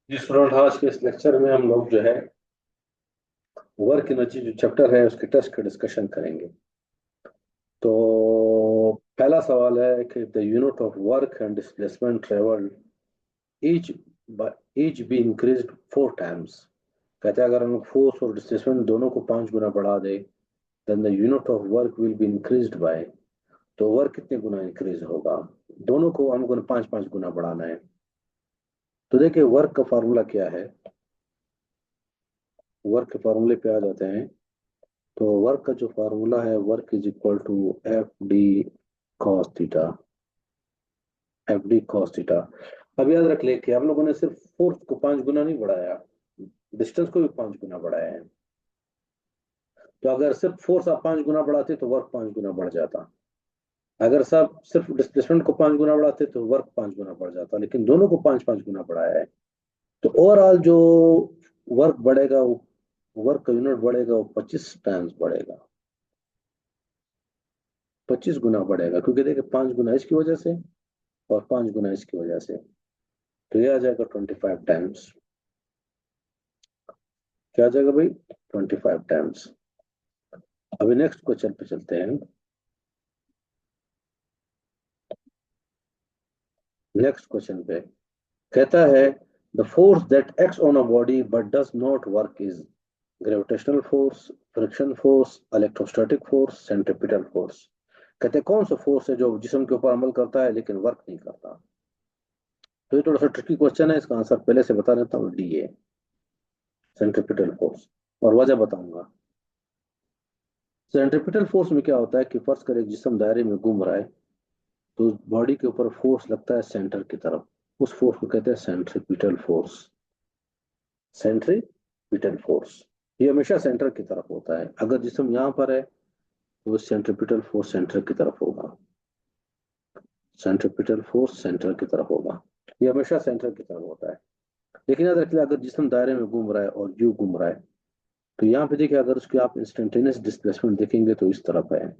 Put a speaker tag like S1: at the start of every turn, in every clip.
S1: जी student, आज के इस लेक्चर में हम लोग जो है वर्क एनर्जी जो चैप्टर है उसके टेस्ट का डिस्कशन करेंगे। तो पहला सवाल है कि the unit of work and displacement travelled each each be increased 4 times. कहते हैं अगर हम फोर्स और डिस्प्लेसमेंट दोनों को 5 गुना बढ़ा दे then the unit of work will be increased by. तो वर्क कितने गुना इंक्रीज होगा? दोनों को हमको 5 5 गुना बढ़ाना है। तो देखिए वर्क का फार्मूला क्या है। वर्क के फार्मूले पे आ जाते हैं। तो वर्क का जो फार्मूला है, work is equal to F D cos theta. F D cos theta. अब याद रख ले कि हम लोगों ने सिर्फ फोर्स को 5 गुना नहीं बढ़ाया, डिस्टेंस को भी 5 गुना बढ़ाया है। तो अगर सिर्फ फोर्स आप 5 गुना बढ़ाते तो वर्क 5 गुना बढ़ जाता। अगर सब सिर्फ डिस्प्लेसमेंट को 5 गुना बढ़ाते तो वर्क 5 गुना बढ़ जाता, लेकिन दोनों को 5 5 गुना बढ़ाया है। तो ओवरऑल जो वर्क बढ़ेगा वो, वर्क का यूनिट बढ़ेगा वो 25 टाइम्स बढ़ेगा। 25 गुना बढ़ेगा, क्योंकि देखिए 5 गुना इसकी वजह से और 5 गुना इसकी वजह से। तो ये आ जाएगा 25 टाइम्स। क्या आ जाएगा भाई? 25 टाइम्स। अभी नेक्स्ट क्वेश्चन पे चलते हैं। नेक्स्ट क्वेश्चन पे कहता है the force that acts on a body but does not work is gravitational force, friction force, electrostatic force, centripetal force. कहते हैं कौन सा फोर्स है जो जिस्म के ऊपर अमल करता है लेकिन वर्क नहीं करता? तो ये थोड़ा सा ट्रिकी क्वेश्चन है, इसका आंसर पहले से बता देता हूँ, डी है, सेंट्रिपिटल फोर्स। और वजह बताऊंगा। सेंट्रिपिटल फोर्स में क्या होता है कि फर्ज कर एक जिस्म दायरे में घूम रहा है, तो बॉडी के ऊपर फोर्स लगता है सेंटर की तरफ। उस फोर्स को कहते हैं सेंट्रिपिटल फोर्स। सेंट्रिपिटल फोर्स ये हमेशा सेंटर की तरफ होता है। अगर जिस्म यहाँ पर है तो सेंट्रिपिटल फोर्स सेंटर की तरफ होगा। सेंट्रिपिटल फोर्स सेंटर की तरफ होगा। ये हमेशा सेंटर की तरफ होता है। लेकिन याद रखिए अगर जिस्म दायरे में घूम रहा है और यू घूम रहा है, तो यहाँ पे देखिए अगर उसकी आप इंस्टेंटेनियस डिस्प्लेसमेंट देखेंगे तो इस तरफ है।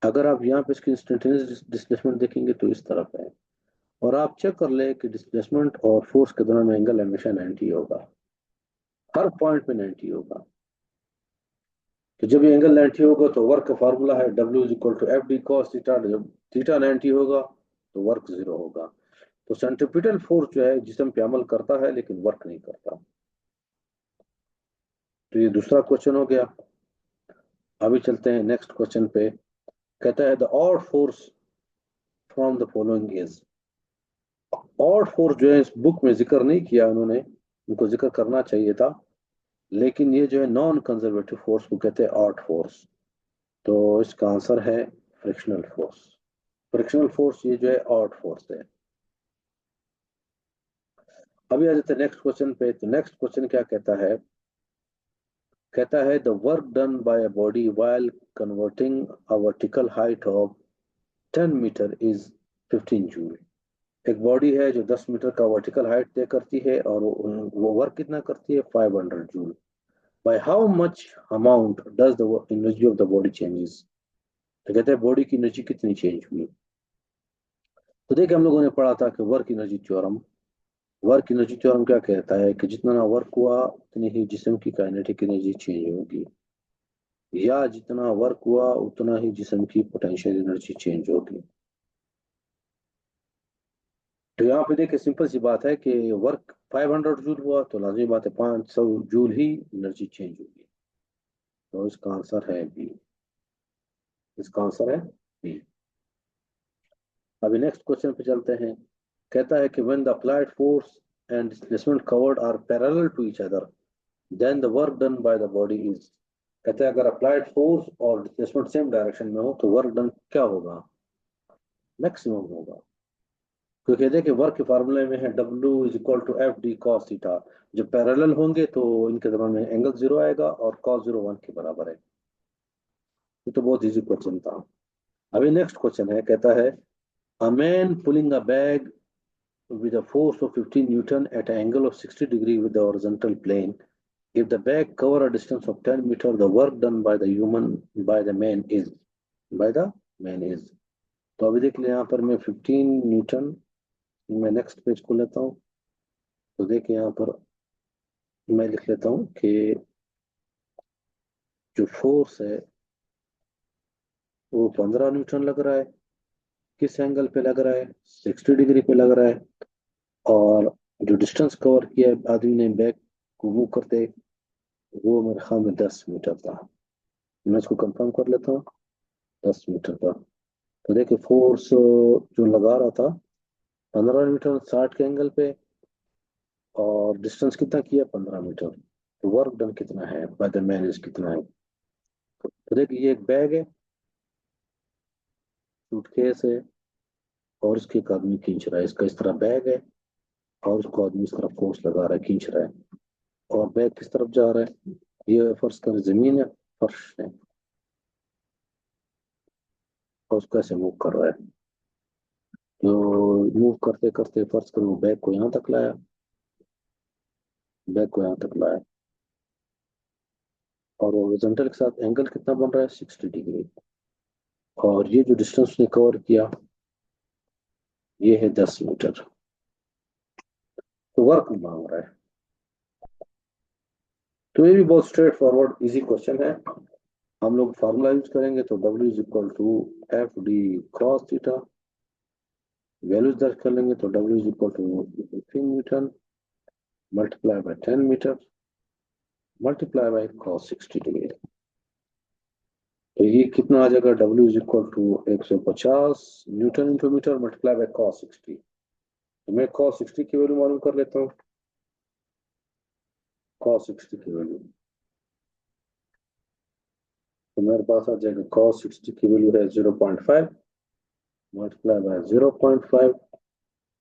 S1: अगर आप यहाँ पे इसकी इंस्टेंटेनियस डिस्प्लेसमेंट देखेंगे तो इस तरफ है। और आप चेक कर ले कि डिस्प्लेसमेंट और फोर्स के दौरान एंगल हमेशा 90 होगा। हर पॉइंट पे 90 होगा। तो जब ये एंगल 90 होगा तो वर्क का फार्मूला है W is equal to F D cos theta. जब थीटा 90 होगा तो वर्क जीरो होगा। तो सेंट्रिपिटल फोर्स जो है जिसम पे अमल करता है लेकिन वर्क नहीं करता। तो ये दूसरा क्वेश्चन हो गया। अभी चलते हैं नेक्स्ट क्वेश्चन पे। कहता है the odd force from the following is. Odd force जो है इस बुक में जिक्र नहीं किया उन्होंने, उनको जिक्र करना चाहिए था। लेकिन ये जो है नॉन कंजर्वेटिव फोर्स को कहते हैं ऑड फोर्स। तो इसका आंसर है फ्रिक्शनल फोर्स। फ्रिक्शनल फोर्स ये जो है ऑड फोर्स है। अभी आ जाते हैं नेक्स्ट क्वेश्चन पे। तो नेक्स्ट क्वेश्चन क्या कहता है? कहता है the work done by a body while converting a vertical height of 10 metre is 15 joule. एक बॉडी है जो 10 मीटर का वर्टिकल हाइट तय करती है और वो वर्क कितना करती है? 500 joule. By how much amount does the energy of the body changes. तो कहते हैं बॉडी की एनर्जी कितनी चेंज हुई? तो देखिए हम लोगों ने पढ़ा था कि work energy theorem. Work energy theorem क्या कहता है कि जितना वर्क हुआ उतनी ही जिस्म की काइनेटिक एनर्जी चेंज होगी, या जितना वर्क हुआ उतना ही जिस्म की पोटेंशियल एनर्जी चेंज होगी। तो यहाँ पे देखिए सिंपल सी बात है कि वर्क 500 जूल हुआ तो लाजमी बात है 500 जूल ही एनर्जी चेंज होगी। तो इसका आंसर है बी। इसका आंसर है बी। अभी नेक्स्ट क्वेश्चन पे चलते हैं। कहता है कि when the applied force and displacement covered are parallel to each other then the work done by the body is. कहते हैं अगर अप्लाइड फोर्स और डिस्प्लेसमेंट सेम डायरेक्शन में हो तो वर्क डन क्या होगा? मैक्सिमम होगा। क्योंकि देखिए वर्क के फार्मूले में है W is equal to F D cos theta. जब पैरेलल होंगे तो इनके दरम्यान में एंगल जीरो आएगा और कॉस जीरो 1 के बराबर है। ये तो बहुत इजी क्वेश्चन था। अभी नेक्स्ट क्वेश्चन है। कहता है a man pulling a bag with a force of 15 Newton at an angle of 60 degree with the horizontal plane. If the bag cover a distance of 10 meter, the work done by the human by the man is। तो अभी देख लिया यहाँ पर मैं 15 Newton. मैं next page को लेता हूँ। तो देखिए यहाँ पर मैं लिख लेता हूँ कि जो फोर्स है वो 15 न्यूटन लग रहा है। किस एंगल पे लग रहा है? 60 डिग्री पे लग रहा है। और जो डिस्टेंस कवर किया है आदमी ने बैक को मूव करते, वो मेरे ख्याल में 10 मीटर था। मैं इसको कंफर्म कर लेता हूँ, 10 मीटर था। तो देखिए फोर्स जो लगा रहा था 15 मीटर 60 के एंगल पे, और डिस्टेंस कितना किया? 15 मीटर। तो वर्क डन कितना है बाय द मैन इज कितना है? तो देखिए ये एक बैग है, सूटकेस है, और इसके एक आदमी खींच रहा है। इसका इस तरह बैग है, और उसको आदमी इस तरफ फोर्स लगा रहा है, खींच रहा है। और बैग किस तरफ जा रहा है? ये फर्श का जमीन है, फर्श है, और उसको ऐसे मूव कर रहा है। तो मूव करते करते फर्श कर वो बैग को यहाँ तक लाया, बैग को यहाँ तक लाया। और हॉरिजॉन्टल के साथ एंगल कितना बन रहा है? 60 डिग्री। और ये जो डिस्टेंस उसने कवर किया ये है 10 मीटर। तो वर्क मांग रहा है। तो ये भी बहुत स्ट्रेट फॉरवर्ड इजी क्वेश्चन है। हम लोग फार्मूला यूज करेंगे, तो W is equal to F D cos theta. Values दर्ज कर लेंगे, तो W is equal to 15 newton multiply by 10 metre multiply by cos 60 degree. तो ये कितना आ जाएगा? W is equal to 150 newton into metre multiply by cos 60। तो मैं कॉस 60 की वैल्यू मालूम कर लेता हूँ। कॉस 60 की वैल्यू, तो मेरे पास आ जाएगा कॉस 60 की वैल्यू है 0.5 मल्टीप्लाई बाय 0.5।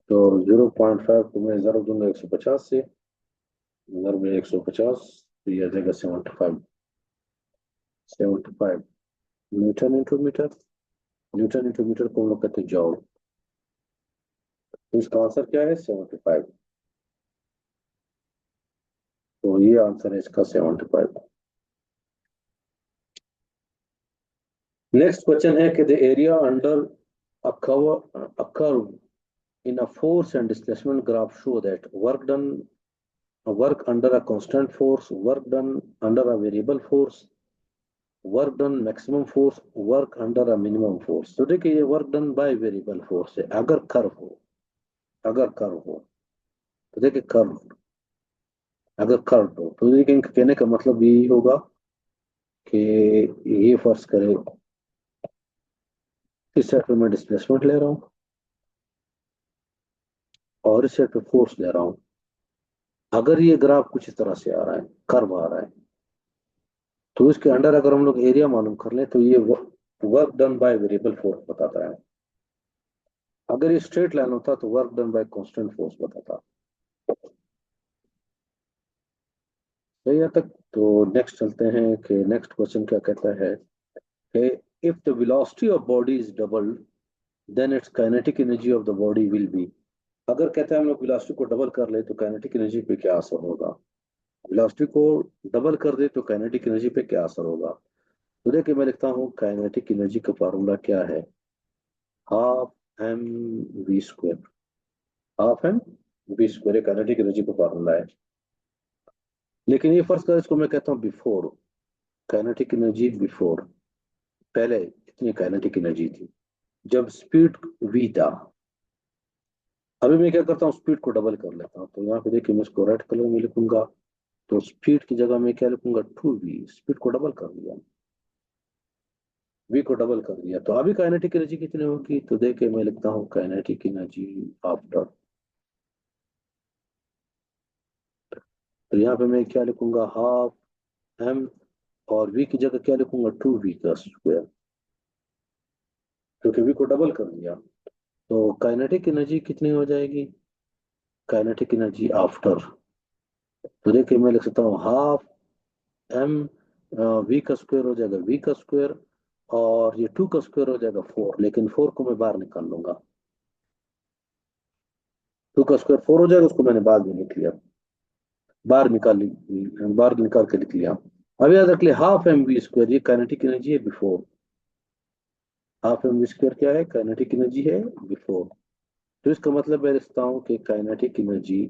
S1: तो 0.5 को मैं जरूर दूंगा 150 से, अगर में 150, तो ये आ जाएगा 75। 75 newton into metre. Newton into metre को हम लोग कहते हैं जॉल। तो इसका आंसर क्या है? 75। तो ये आंसर है इसका 75। नेक्स्ट क्वेश्चन है कि the area under a curve in a force and displacement graph show that work under a constant force, work done under a variable force, work done maximum force, work under a minimum force. तो देखिए ये work done by variable force है। अगर curve हो, अगर curve हो, तो देखिए कर्व, अगर कर्व हो तो देखिए इनका कहने का मतलब यही होगा कि ये फर्ज करे इस साइड पे मैं डिस्प्लेसमेंट ले रहा हूँ, और इस साइड पे फोर्स ले रहा हूँ। अगर ये ग्राफ कुछ इस तरह से आ रहा है, कर्व आ रहा है, तो इसके अंडर अगर हम लोग एरिया मालूम कर लें, तो ये work done by variable force बताता है। अगर ये स्ट्रेट लाइन होता तो work done bye constant force बताता। सही है तक? तो नेक्स्ट चलते हैं कि नेक्स्ट क्वेश्चन क्या कहता है कि if the velocity of body is double then its kinetic energy of the body will be. अगर कहते हैं हम लोग वेलोसिटी को डबल कर ले तो काइनेटिक एनर्जी पे क्या असर होगा? वेलोसिटी को डबल कर दे तो काइनेटिक एनर्जी पे क्या असर होगा? तो देखिए मैं लिखता हूँ काइनेटिक एनर्जी का फार्मूला क्या है? Half M V square. Half M V square kinetic energy का फार्मूला है। लेकिन ये फर्स्ट कर इसको मैं कहता हूँ बिफोर, काइनेटिक एनर्जी बिफोर, पहले इतनी काइनेटिक एनर्जी थी जब स्पीड वी था। अभी मैं क्या करता हूँ, स्पीड को डबल कर लेता हूँ। तो यहाँ पे देखिए मैं इसको रेड कलर में लिखूंगा। तो स्पीड की जगह मैं क्या लिखूंगा? 2v। स्पीड को डबल कर दिया, v को डबल कर दिया। तो अभी काइनेटिक एनर्जी कितनी होगी? तो देखिए मैं लिखता हूँ काइनेटिक एनर्जी आफ्टर। तो यहाँ पे मैं क्या लिखूंगा? हाफ एम, और v की जगह क्या लिखूंगा? 2v का स्क्वायर, क्योंकि v को डबल कर दिया। तो काइनेटिक एनर्जी कितनी हो जाएगी? काइनेटिक एनर्जी आफ्टर, तो देखिए मैं लिख सकता हूँ हाफ एम, वी का स्क्वायर हो जाएगा वी का स्क्वायर, और ये 2 का स्क्वायर हो जाएगा 4, लेकिन 4 को मैं बाहर निकाल लूंगा। 2 का स्क्वायर 4 हो जाएगा, उसको मैंने बाद में लिख लिया, बाहर निकाल बाहर निकाल के लिख लिया। अब याद रख लिया हाफ एम वी स्क्वायर ये काइनेटिक एनर्जी है before. Half M V square क्या है? काइनेटिक एनर्जी है बिफोर। तो इसका मतलब मैं लिखता हूँ कि काइनेटिक एनर्जी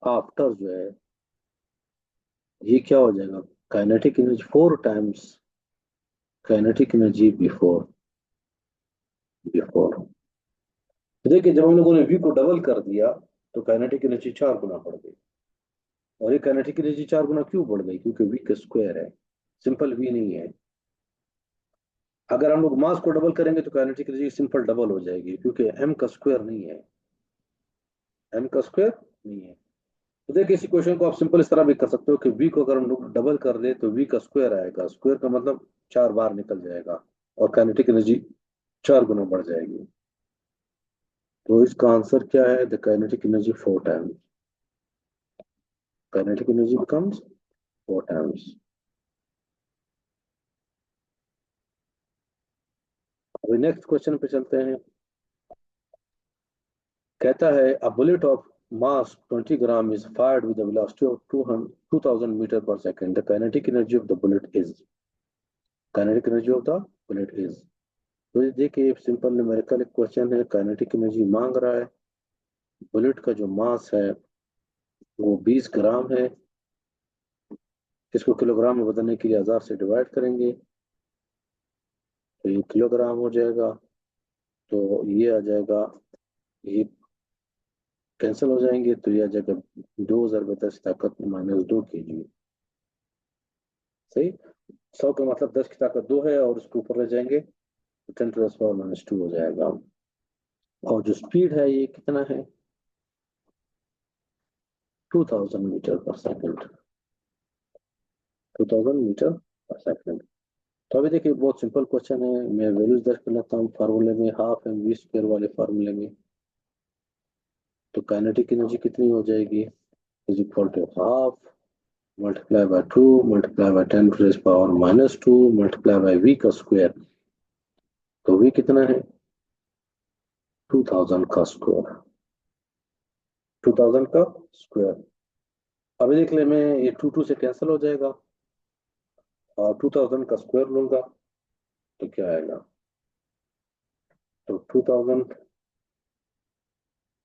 S1: आफ्टर जो है ये क्या हो जाएगा, kinetic energy 4 times kinetic energy before before. देखिए जब हम लोगों ने v को डबल कर दिया तो काइनेटिक एनर्जी 4 गुना बढ़ गई। और ये काइनेटिक एनर्जी 4 गुना क्यों बढ़ गई, क्योंकि v का स्क्वायर है, सिंपल v नहीं है। अगर हम लोग मास को डबल करेंगे तो काइनेटिक एनर्जी सिंपल डबल हो जाएगी, क्योंकि m का स्क्वायर नहीं है, m का स्क्वायर नहीं है। तो देखिए इसी क्वेश्चन को आप सिंपल इस तरह भी कर सकते हो कि v को अगर हम लोग डबल कर दे तो v का स्क्वायर आएगा, स्क्वायर का मतलब 4 बार निकल जाएगा और काइनेटिक एनर्जी 4 गुना बढ़ जाएगी। तो इसका आंसर क्या है, the kinetic energy 4 times, kinetic energy becomes 4 times. अभी नेक्स्ट क्वेश्चन पे चलते हैं। कहता है a bullet of mass 20 gram is fired with a velocity of 2000 metre per second, the kinetic energy of the bullet is, kinetic energy of the bullet is. तो ये देखिए simple numerical question है, kinetic energy मांग रहा है। Bullet का जो मास है वो 20 ग्राम है, इसको किलोग्राम में बदलने के लिए 1000 से डिवाइड करेंगे तो ये किलोग्राम हो जाएगा। तो ये आ जाएगा, ये कैंसिल हो जाएंगे तो ये आ जाएगा 2000 × 10⁻² kg। सही, 100 का मतलब 10 की ताकत 2 है और उसके ऊपर ले जाएंगे तो 10⁻² हो जाएगा। और जो स्पीड है ये कितना है, 2000 metre per second, 2000 metre per second. तो अभी देखिए बहुत सिंपल क्वेश्चन है, मैं वैल्यूज दर्ज कर लेता हूँ फार्मूले में, हाफ एम वी स्क्वायर वाले फार्मूले में। तो काइनेटिक एनर्जी कितनी हो जाएगी, is equal to half multiply by 2 multiply by 10⁻² multiply by v का स्क्वायर। तो v कितना है, 2000 का स्क्वायर, 2000 का स्क्वायर। अभी देख ले, मैं ये 2 से कैंसिल हो जाएगा और 2000 का स्क्वायर लूंगा तो क्या आएगा, तो 2000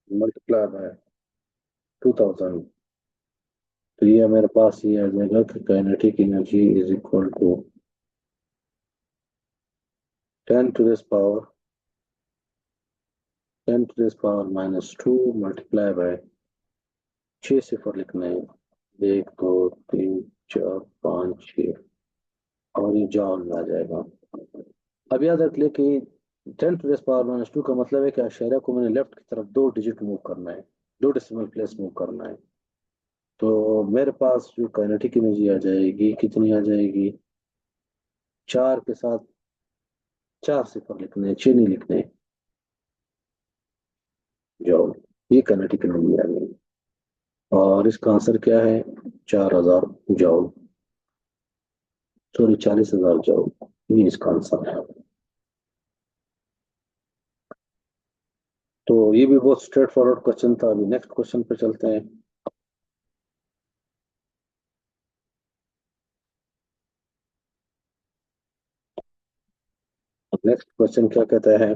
S1: मल्टीप्लाई बाय 2000, तो ये मेरे पास ये आ जाएगा कि kinetic energy is equal to 10⁻⁻² multiply by 6 सिफर लिखना है, 1 2 3 4 5 6 और ये जॉल में आ जाएगा। अब याद रख ले कि 10⁻⁻² का मतलब है कि अशेरा को मैंने लेफ्ट की तरफ 2 डिजिट मूव करना है, 2 डेसिमल प्लेस मूव करना है। तो मेरे पास जो काइनेटिक एनर्जी आ जाएगी कितनी आ जाएगी, 4 के साथ 4 सिफर लिखने हैं, 6 नहीं लिखने हैं, जॉल। ये काइनेटिक एनर्जी आ गई और इसका आंसर क्या है, 4000 जॉल, सॉरी 40,000 जॉल, ये इसका आंसर है। तो ये भी बहुत स्ट्रेट फॉरवर्ड क्वेश्चन था। अभी नेक्स्ट क्वेश्चन पे चलते हैं। नेक्स्ट क्वेश्चन क्या कहता है,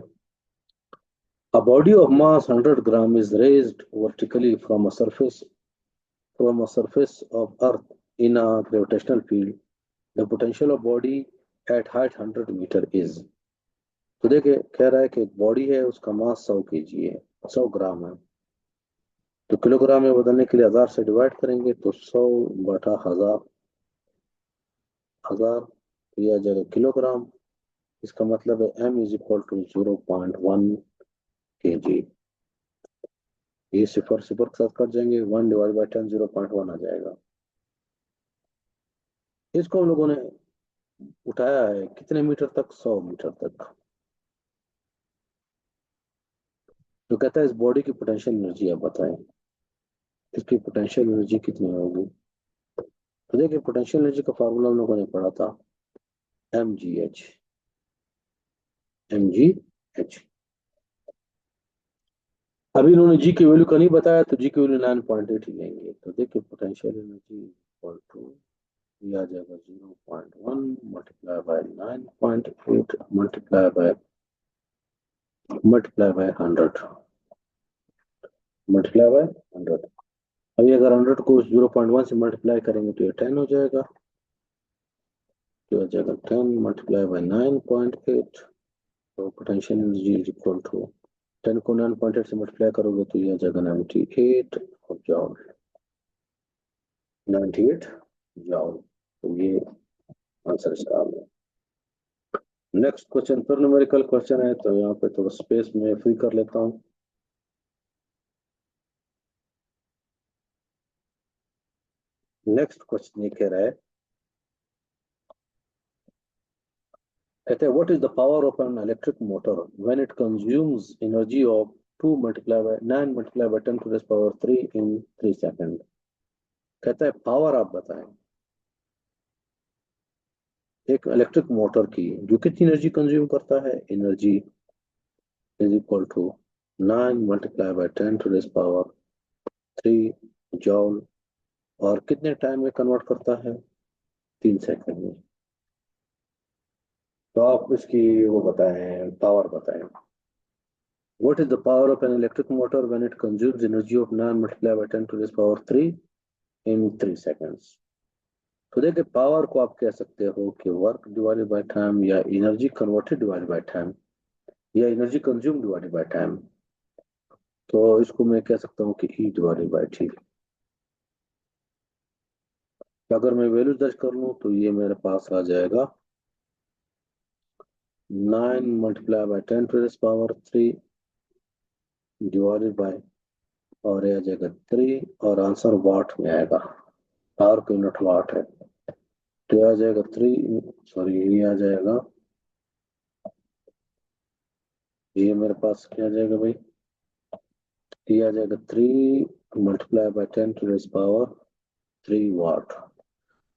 S1: a body of mass 100 gram is raised vertically from a surface of earth in a gravitational field, the potential of body at height 100 metre is। तो देखिए कह रहा है कि एक बॉडी है उसका मास 100 kg है, 100 ग्राम है। तो किलोग्राम में बदलने के लिए 1000 से डिवाइड करेंगे तो 100 बटा 1000, 1000 तो ये आ जाएगा किलोग्राम। इसका मतलब है m is equal to 0.1 kg। ये सिफर सिफर के साथ कट जाएंगे, 1/10 0.1 आ जाएगा। इसको हम लोगों ने उठाया है कितने मीटर तक, 100 मीटर तक। तो कहता है इस बॉडी की पोटेंशियल एनर्जी आप बताएं, इसकी पोटेंशियल एनर्जी कितनी होगी। तो देखिए पोटेंशियल एनर्जी का फार्मूला हम लोगों ने पढ़ा था, mgh, mgh। अभी इन्होंने जी की वैल्यू का नहीं बताया तो जी की वैल्यू 9.8 ही लेंगे। तो देखिए पोटेंशियल एनर्जी इक्वल टू ये आ जाएगा 0.1 multiply by 9.8 multiply by 100 multiply by 100। अभी अगर 100 को 0.1 से मल्टीप्लाई करेंगे तो ये 10 हो जाएगा, तो हो जाएगा 10 मल्टीप्लाई बाई 9.8, तो potential energy is equal to 10 को 9.8 से मल्टीप्लाई करोगे तो ये आ जाएगा 98 जॉल, 98 जॉल। तो ये आंसर इसका आ गया। नेक्स्ट क्वेश्चन फिर न्यूमेरिकल क्वेश्चन है, तो यहाँ पे थोड़ा स्पेस में फ्री कर लेता हूँ। नेक्स्ट क्वेश्चन ये कह रहा है, कहते हैं what is the power of an electric motor when it consumes energy of 2 multiply by 9 multiply by 10 to the power 3 in 3 second. कहता है पावर आप बताएं एक इलेक्ट्रिक मोटर की जो कितनी एनर्जी कंज्यूम करता है, energy is equal to 9 multiply by 10 to the power 3 joule, और कितने टाइम में कन्वर्ट करता है, 3 सेकंड में। तो आप इसकी वो बताएं, पावर बताएं। What is the power of an electric motor when it consumes energy of 9 multiplied by 10 to the power 3 in 3 seconds? तो देखिए पावर को आप कह सकते हो कि वर्क डिवाइडेड बाय टाइम, या energy converted divided by time, या energy consume divided by time. तो इसको मैं कह सकता हूँ कि ई डिवाइडेड बाय टी। अगर मैं वैल्यू दर्ज कर लूँ तो ये मेरे पास आ जाएगा 9 multiply by 10 to the power 3 divided by, और ये आ जाएगा 3, और आंसर वाट में आएगा, पावर को यूनिट वाट है। तो ये आ जाएगा 3, सॉरी ये आ जाएगा, ये मेरे पास क्या आ जाएगा भाई, ये आ जाएगा 3 multiply by 10 to the power 3 watt.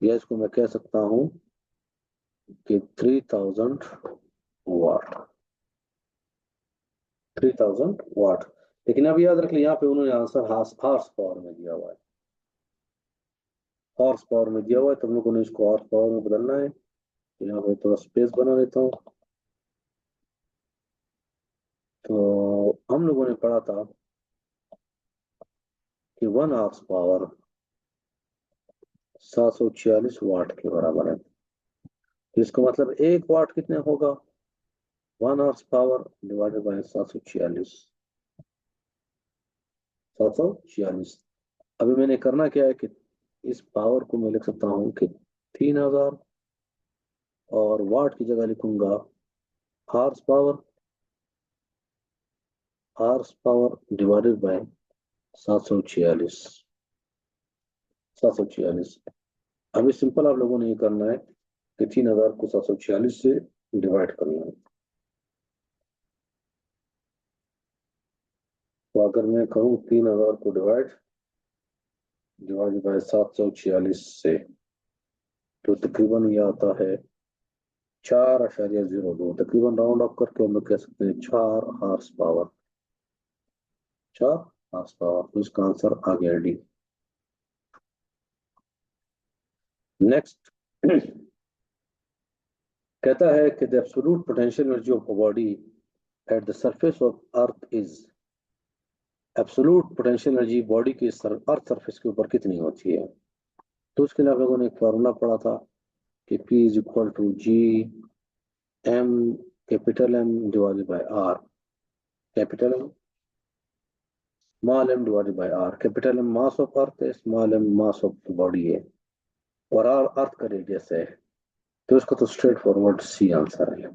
S1: या इसको मैं कह सकता हूँ कि 3000 वाट, 3000 वाट। लेकिन अब याद रख लिया, यहाँ पे उन्होंने आंसर हॉर्स पावर में दिया हुआ है, हॉर्स पावर में दिया हुआ है, तो हम लोगों ने इसको हॉर्स पावर में बदलना है। तो यहाँ पे थोड़ा स्पेस बना लेता हूँ। तो हम लोगों ने पढ़ा था कि 1 हॉर्स पावर 746 वाट के बराबर है। तो इसका मतलब 1 वाट कितने होगा, 1 हॉर्स पावर डिवाइडेड बाय 746, 746। अभी मैंने करना क्या है कि इस पावर को मैं लिख सकता हूँ कि 3000, और वाट की जगह लिखूंगा horse power, horse power divided by 746, 746। अभी सिंपल आप लोगों ने ये करना है कि 3000 को 746 से डिवाइड करना है। तो अगर मैं कहूँ 3000 को डिवाइड बाय 746 से, तो तकरीबन ये आता है 4.02, तकरीबन राउंड ऑफ करके हम लोग कह सकते हैं 4 हॉर्स पावर, 4 हॉर्स पावर। तो इसका आंसर आ गया डी। नेक्स्ट कहता है कि the absolute potential energy of a body at the surface of earth is, absolute potential energy body की अर्थ सरफेस के ऊपर कितनी होती है। तो उसके लिए आप लोगों ने एक फार्मूला पढ़ा था कि P is equal to G M, capital M divided by R, capital M small M divided by R. Capital M mass of earth है, small M mass of body है, और आर अर्थ का रेडियस है। तो इसका तो स्ट्रेट फॉरवर्ड सी answer है।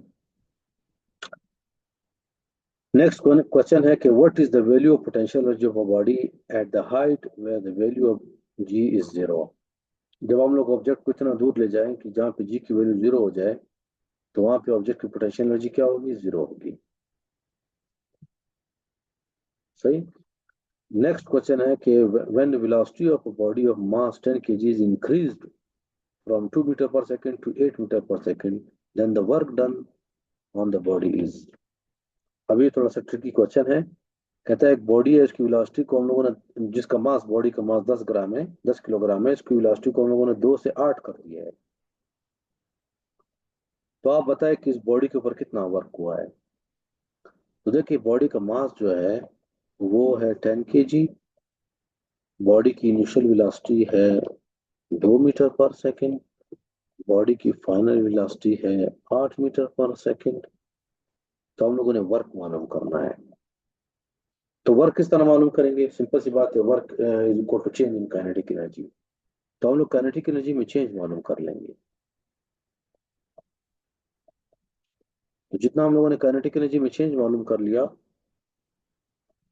S1: नेक्स्ट क्वेश्चन है कि what is the value of potential energy of a body at the height where the value of G is 0। जब हम लोग ऑब्जेक्ट को इतना दूर ले जाएं कि जहाँ पे जी की वैल्यू 0 हो जाए, तो वहां पे ऑब्जेक्ट की पोटेंशियल एनर्जी क्या होगी, 0 होगी। सही। नेक्स्ट क्वेश्चन है कि when the velocity of a body of mass 10 kg इज increased from 2 metre per second to 8 metre per second, then the work done on the body is. अभी थोड़ा सा ट्रिकी क्वेश्चन है। कहता है एक बॉडी है, इसकी वेलोसिटी को हम लोगों ने, जिसका मास, बॉडी का मास 10 ग्राम है, 10 किलोग्राम है, इसकी वेलोसिटी को हम लोगों ने 2 से 8 कर दिया है। तो आप बताएं कि इस बॉडी के ऊपर कितना वर्क हुआ है। तो देखिए बॉडी का मास जो है वो है 10 kg, बॉडी की इनिशियल वेलोसिटी है 2 मीटर पर सेकेंड, बॉडी की फाइनल वेलोसिटी है 8 मीटर पर सेकेंड। तो हम लोगों ने वर्क मालूम करना है। तो वर्क किस तरह मालूम करेंगे? सिंपल सी बात है, work is equal to change in kinetic energy. तो हम लोग काइनेटिक एनर्जी में चेंज मालूम कर लेंगे। तो जितना हम लोगों ने काइनेटिक एनर्जी में चेंज मालूम कर लिया,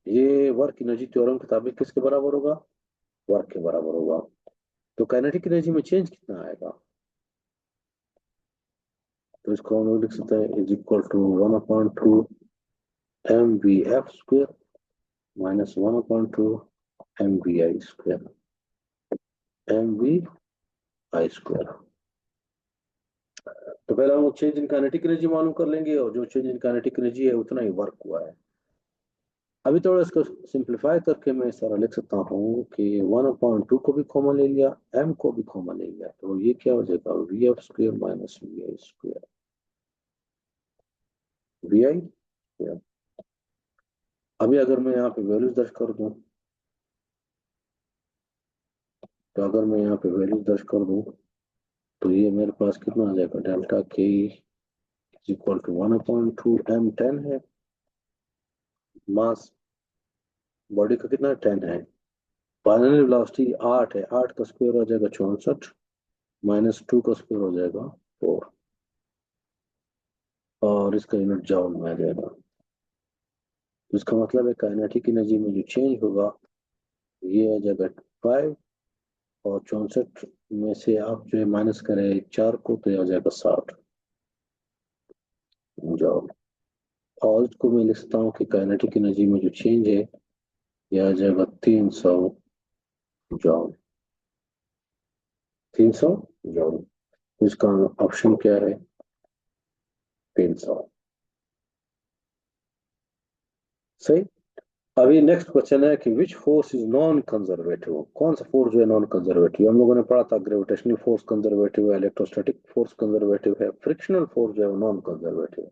S1: ये वर्क एनर्जी थ्योरम के मुताबिक किसके बराबर होगा? वर्क के बराबर होगा। तो काइनेटिक एनर्जी में चेंज कितना आएगा? तो इसको हम लोग लिख सकते हैं is equal to 1/2 mvf² minus 1/2 mvi²। mvi²। तो पहले हम लोग चेंज इन काइनेटिक एनर्जी मालूम कर लेंगे, और जो चेंज इन काइनेटिक एनर्जी है उतना ही वर्क हुआ है। अभी थोड़ा इसको सिंप्लीफाई करके मैं सारा लिख सकता हूँ कि 1/2 को भी कॉमन ले लिया, m को भी कॉमन ले लिया, तो ये क्या हो जाएगा? vf² minus vi²। vi²। अभी अगर मैं यहाँ पे वैल्यूज दर्ज कर दूं, तो अगर मैं यहाँ पे वैल्यूज दर्ज कर दूं, तो ये मेरे पास कितना आ जाएगा? डेल्टा के इज इक्वल टू 1/2 m10 है। मास बॉडी का कितना? 10 है। फाइनल वेलोसिटी 8 है, 8 का स्क्वायर हो जाएगा 64, माइनस 2 का स्क्वायर हो जाएगा 4, और इसका यूनिट जॉउल में आ जाएगा। तो इसका मतलब है काइनेटिक एनर्जी में जो चेंज होगा ये आ जाएगा 5, और 64 में से आप जो है माइनस करें 4 को, तो ये आ जाएगा 60 जॉउल। और इसको मैं लिख सकता हूँ कि काइनेटिक एनर्जी में जो चेंज है ये आ जाएगा 300 जॉउल। 300 जॉउल। तो इसका ऑप्शन क्या है? 300। सही। अभी नेक्स्ट क्वेश्चन है कि which force is non conservative? कौन सा फोर्स जो है नॉन कंजर्वेटिव? हम लोगों ने पढ़ा था ग्रेविटेशनल फोर्स कंजर्वेटिव है, इलेक्ट्रोस्टैटिक फोर्स कंजर्वेटिव है, फ्रिक्शनल फोर्स जो है वो नॉन कंजर्वेटिव है।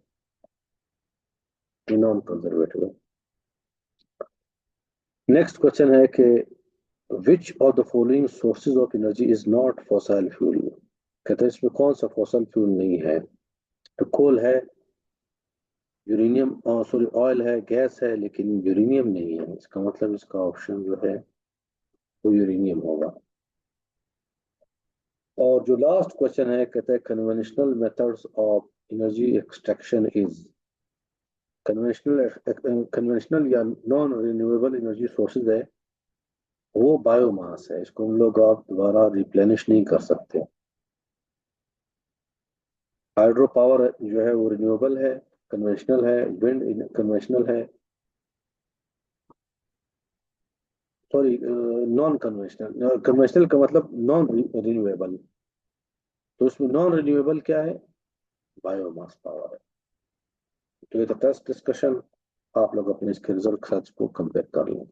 S1: नॉन कंजर्वेटिव है। नेक्स्ट क्वेश्चन है कि which of the following sources of energy is not fossil fuel? कहते हैं इसमें कौन सा फॉसिल फ्यूल नहीं है? तो कोल है, यूरेनियम, सॉरी ऑयल है, गैस है, लेकिन यूरेनियम नहीं है। इसका मतलब इसका ऑप्शन जो है वो यूरेनियम होगा। और जो लास्ट क्वेश्चन है, कहते हैं conventional methods of energy extraction is. Conventional या नॉन रिन्यूएबल एनर्जी सोर्सेज है वो बायोमास है, इसको हम लोग आप दोबारा रिप्लेनिश नहीं कर सकते। हाइड्रो पावर जो है वो रिन्यूएबल है, कन्वेंशनल है, विंड कन्वेंशनल है, सॉरी नॉन कन्वेंशनल। कन्वेंशनल का मतलब नॉन रिन्यूएबल। तो उसमें नॉन रिन्यूएबल क्या है? बायोमास पावर है। तो ये तो टेस्ट डिस्कशन, आप लोग अपने इसके रिजल्ट के साथ इसको कंपेयर कर लें।